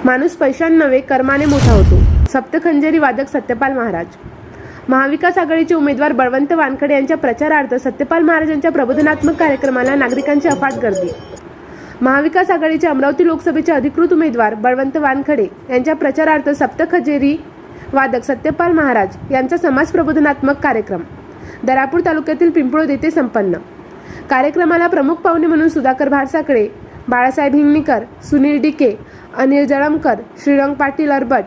माणूस पैशाने नव्हे कर्माने मोठा होतो. सप्तखंजेरी वादक सत्यपाल महाराज. महाविकास आघाडीचे उमेदवार बळवंत वानखडे यांच्या प्रचारार्थ सत्यपाल महाराजांच्या प्रबोधनात्मक कार्यक्रमाला नागरिकांची अफाट गर्दी. महाविकास आघाडीचे अमरावती लोकसभेचे अधिकृत उमेदवार बळवंत वानखडे यांच्या प्रचारार्थ सप्तखंजेरी वादक सत्यपाल महाराज यांचा समाज प्रबोधनात्मक कार्यक्रम दरापूर तालुक्यातील पिंपळोद येथे संपन्न. कार्यक्रमाला प्रमुख पाहुणे म्हणून सुधाकर भारसाकडे, बाळासाहेब हिंगणीकर, सुनील डिके, अनिल जळमकर, श्रीरंग पाटील अरबट,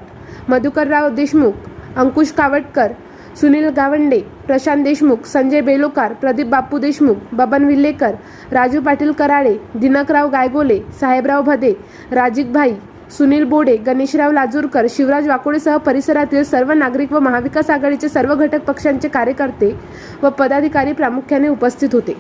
मधुकरराव देशमुख, अंकुश कावटकर, सुनील गावंडे, प्रशांत देशमुख, संजय बेलोकार, प्रदीप बापू देशमुख, बबन विल्लेकर, राजू पाटील कराळे, दिनकराव गायगोले, साहेबराव भदे, राजिक भाई, सुनील बोडे, गणेशराव लाजूरकर, शिवराज वाकोडेसह परिसरातील सर्व नागरिक व महाविकास आघाडीचे सर्व घटक पक्षांचे कार्यकर्ते व पदाधिकारी प्रामुख्याने उपस्थित होते.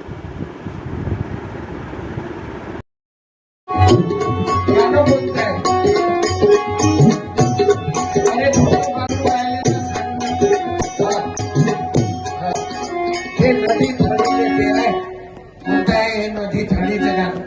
नदी थडीचं गाणं.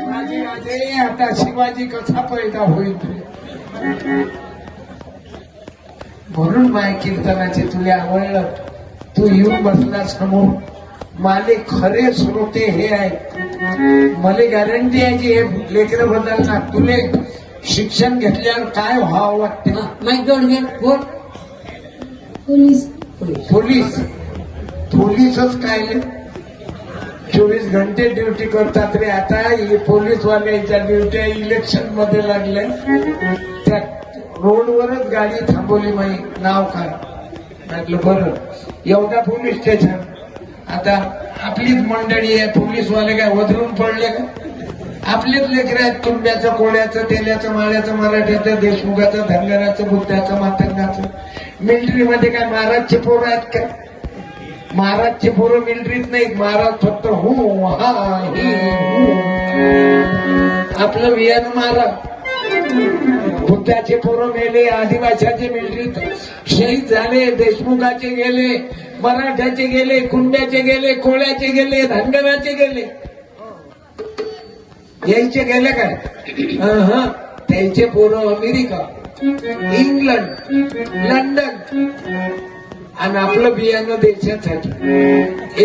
राजे आता शिवाजी कसा पैदा होईल म्हणून माय कीर्तनाचे तुला आवडलं. तू येऊन बसला समोर. माले खरे श्रोते हे आहे. मला गॅरंटी आहे की हे लेकरं बदलणार. तुले शिक्षण घेतल्यावर काय व्हावं वाटते? पोलीस. पोलीसच काय 24 घंटे ड्युटी करतात रे. आता पोलीसवाल्याच्या ड्युट्या इलेक्शन मध्ये लागल्या. त्या रोडवरच गाडी थांबवली. माई नाव काय म्हटलं बरं एवढा पोलीस स्टेशन. आता आपलीच मंडळी आहे. पोलीसवाले काय वधरून पडले का? आपलेच लेकरं आहेत. तुंब्याचं, कोळ्याचं, तेल्याचं, माळ्याचं, मराठ्याचं, देशमुखाचं, धनगराचं, बुद्धाचं, मातंगाचं. मिलिटरीमध्ये काय महाराजचे पोरं आहेत का? महाराजचे पोरं मिलिटरीत नाहीत. महाराज फक्त हो हा आपलं वियान महाराज. बुद्धाचे पोरं मेले, आदिवासीचे मिलिटरीत शहीद झाले, देशमुखाचे गेले, मराठ्याचे गेले, कुंड्याचे गेले, कोळ्याचे गेले, धनगराचे गेले. यायचे गेले काय? त्यांचे पोरं अमेरिका, इंग्लंड, लंडन. आणि आपलं बियाणं देशासाठी.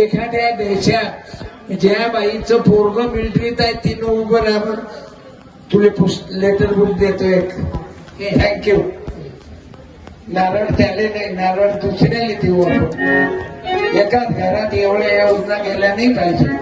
एखाद्या देशात ज्या बाईचं पोरग मिलिटरीत आहे तिनं उभं राहावं. तुले लेटर बुक देतो एक. थँक्यू. नारळ त्याले नाही, नारळ दुसऱ्याला देऊ आपण. एकाच घरात एवढ्या योजना केल्या नाही पाहिजे.